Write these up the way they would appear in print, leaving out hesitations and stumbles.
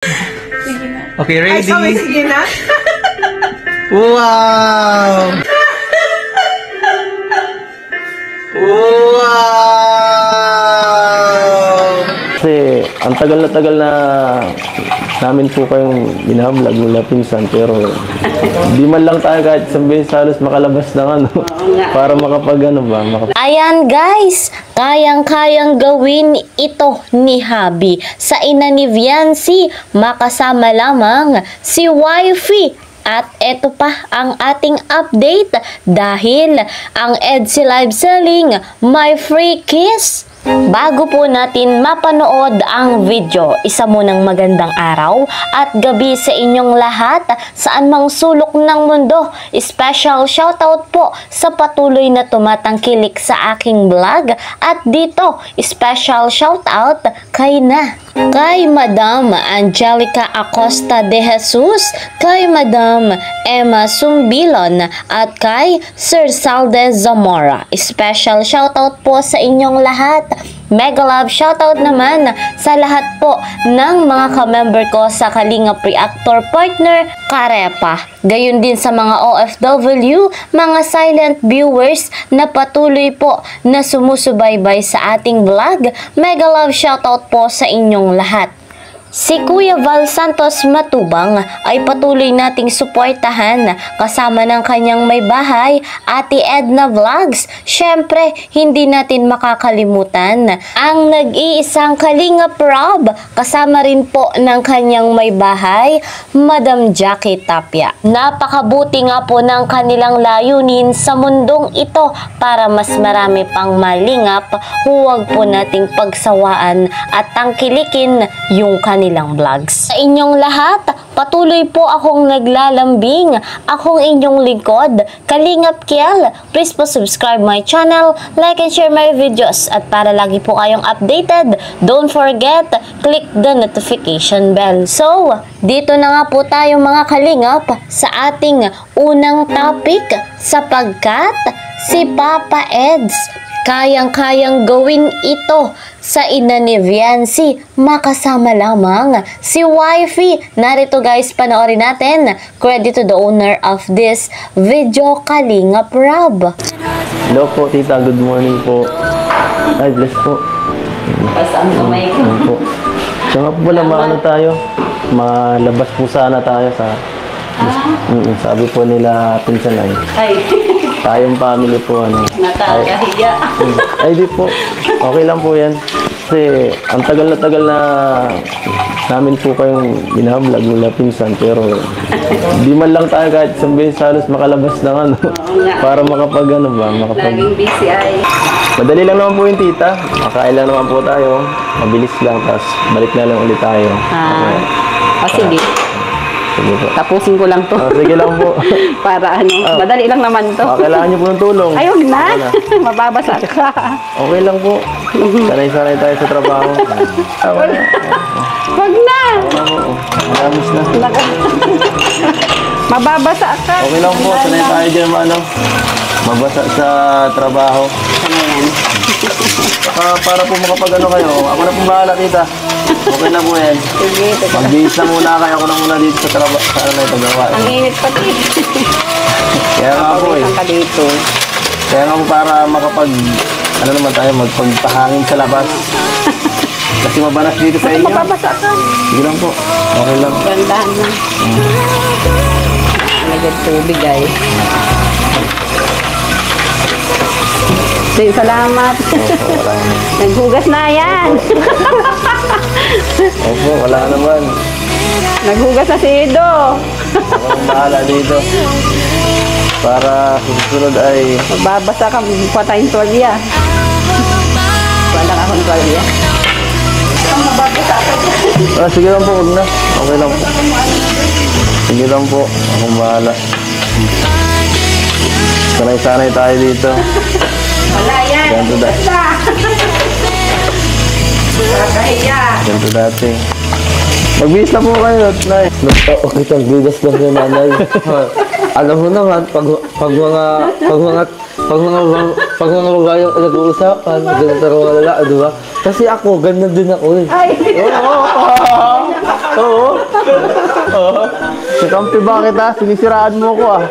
Sige na. Okay, ready? Ay, sige na. Wow! Wow! Kasi ang tagal na namin po kayong binablog mula pinsan, pero di man lang tayo kahit isang beses halos makalabas ng ano para Ayan guys, kayang-kayang gawin ito ni Habi. Sa ina ni Viancy, makasama lamang si Wifey. At eto pa ang ating update dahil ang EDSI live selling My Free Kiss. Bago po natin mapanood ang video, isa munang magandang araw at gabi sa inyong lahat saan mang sulok ng mundo. Special shoutout po sa patuloy na tumatangkilik sa aking vlog at dito special shoutout kay Madam Angelica Acosta de Jesus, kay Madam Emma Sumbilon at kay Sir Salde Zamora. Special shoutout po sa inyong lahat. Mega love shoutout naman sa lahat po ng mga ka-member ko sa Kalingap Reactor Partner Karepa. Gayun din sa mga OFW, mga silent viewers na patuloy po na sumusubaybay sa ating vlog. Mega love shoutout po sa inyong lahat. Si Kuya Val Santos Matubang ay patuloy nating suportahan kasama ng kanyang may bahay, Ate Edna Vlogs. Syempre, hindi natin makakalimutan ang nag-iisang Kalingap Rob kasama rin po ng kanyang may bahay, Madam Jackie Tapia. Napakabuti nga po ng kanilang layunin sa mundong ito para mas marami pang malingap. Huwag po nating pagsawaan at tangkilikin yung nilang vlogs. Sa inyong lahat, patuloy po akong naglalambing. Akong inyong lingkod, Kalingap Kiel. Please po subscribe my channel, like and share my videos. At para lagi po kayong updated, don't forget, click the notification bell. So, dito na nga po tayo mga Kalingap sa ating unang topic sapagkat si Papa Eds kayang-kayang gawin ito sa ina ni Viancy, makasama lamang si Wifey. Narito guys, panoorin natin. Credit to the owner of this video, Kalingap Rob. Hello po tita, good morning po. Ay, bless po. Basta ang kamay ko. Tsaka po pala maano tayo, malabas po sana tayo sa sabi po nila pinsan ay tayong family po Nakakahiya. Ay di po, okay lang po yan. Kasi ang tagal na namin po kayong binablog mula pinsan, pero di man lang tayo kahit isang beses halos makalabas ng ano para Laging busy ay. Madali lang naman po yung tita, makain lang naman po tayo, mabilis lang, tapos balik na lang ulit tayo. Sige. Sige po. Tapusin ko lang to. Sige lang po. Para madali lang naman to. Kailangan niyo po ng tulong. Ay, huwag na. Mababasa ka. Okay lang po. Sanay-sanay tayo sa trabaho. Huwag na. Maramis na. Mababasa ka. Okay lang po. Sanay tayo dyan mabasa sa trabaho. Para po makapag-ano kayo. Ako na po bahala, tita. Okay na po yan. Sige. Mag-bihis na muna kayo. Ako na muna dito sa trabaho. Sa ano ito gawa. Ang init pati. Kaya nga po eh. Ka dito. Kaya nga po para ano naman tayo, magpagpahangin sa labas. Kasi mabanas dito sa inyo. Mababasa ka. Sige lang po. Okay lang. Gandahan lang. Lagyan tubig ay. Sige, salamat. Opo, wala naman. Naghugas na yan. Opo, wala naman. Naghugas na si Edo. Ako nang bahala dito. Para susunod ay... Mababasa ka, patayin tuwalya. Wala ka akong tuwalya. Mababasa ka. Sige lang po, huwag na. Okay lang po. Sige lang po, akong bahala. Sanay-sanay tayo dito. Wala yan. Ganto dati. Kakahiya. Ganto dati. Magbihis na po kayo, Nay. Okay, bigas lang yung nanay. Alam mo naman, pag mga pag mga bagayong nag-uusapan, ganun talaga wala, di ba? Kasi ako, ganun din ako eh. Ay! Oo. Oo. Si Kampi, bakit ha? Sinisiraan mo ko ah.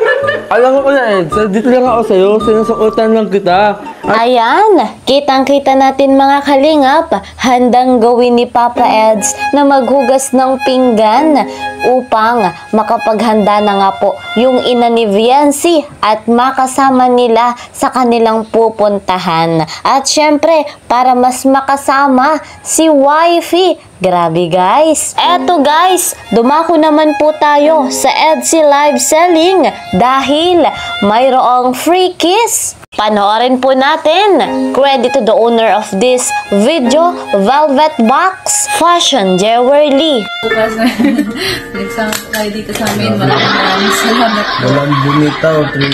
Alam ko na eh, dito lang ako sa'yo, sinusukutan lang kita. Ayan, kitang-kita natin mga kalingap, handang gawin ni Papa Eds na maghugas ng pinggan upang makapaghanda na nga po yung ina ni Viancy at makasama nila sa kanilang pupuntahan. At syempre, para mas makasama si Wifey. Grabe guys. Eto guys, dumako naman po tayo sa Etsy live selling dahil mayroong free kiss. Panoorin po natin. Credit to the owner of this video, Velvet Box Fashion Jewelry. Bukas na nagsama po kayo dito sa amin. Maraming salamat po. Walang bumitaw, 3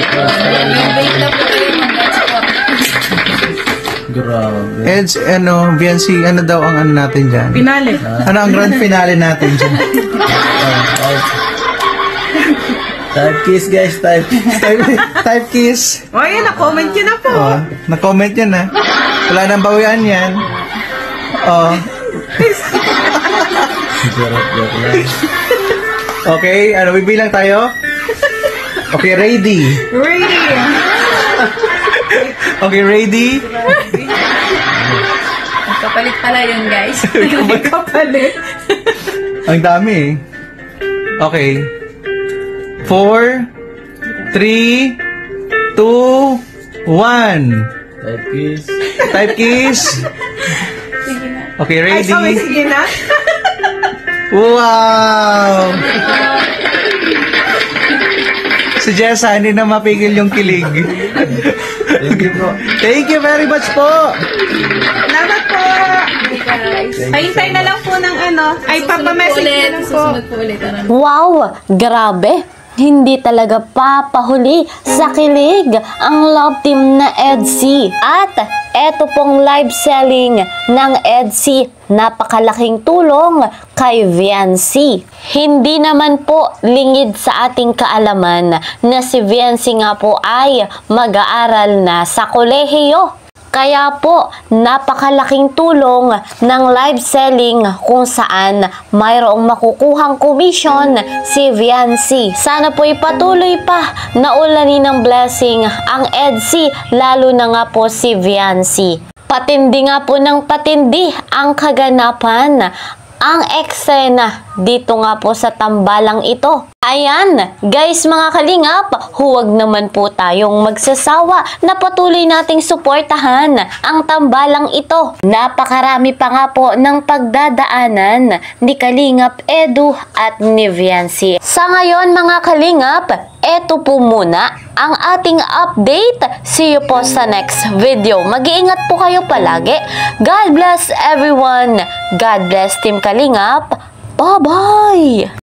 Wait lang po kayo mag-watch po. Grabe. Eds, Viancy, ano daw ang ano natin dyan? Pinali. Ano ang grand finale natin dyan? Type kiss guys, type. Type kiss. O, yan, na-comment yun na po. Oh, na-comment yan ha. Wala nang bawian yan. Oh. Joke lang. Okay, bibilang tayo? Okay, ready. Ready. Okay, ready? Kapalit pala yun, guys. Kapalit. Ang dami eh. Okay. 4, 3, 2, 1. Type kiss. Type kiss. Okay, Ay, ready? sige na. Wow! Si Jessa, hindi na mapigil yung kilig. Thank you po. Thank you very much po! Salamat po. Hintay na lang po ng ay, papamessage na lang po. Susunod po ulit. Wow, grabe. Hindi talaga papahuli sa kilig ang love team na Etsy. At eto pong live selling ng Etsy, napakalaking tulong kay Viancy. Hindi naman po lingid sa ating kaalaman na si Viancy nga po ay mag-aaral na sa kolehiyo. Kaya po, napakalaking tulong ng live selling kung saan mayroong makukuhang commission si Viancy. Sana po ipatuloy pa na ulanin ng blessing ang Etsy, lalo na nga po si Viancy. Patindi nga po ng patindi ang kaganapan, ang eksena dito nga po sa tambalang ito. Ayan, guys mga kalingap, huwag naman po tayong magsasawa na patuloy nating suportahan ang tambalang ito. Napakarami pa nga po ng pagdadaanan ni Kalingap Edu at ni Viancy. Sa ngayon mga kalingap, eto po muna ang ating update. See you po sa next video. Mag-iingat po kayo palagi. God bless everyone. God bless Team Kalingap. Bye-bye!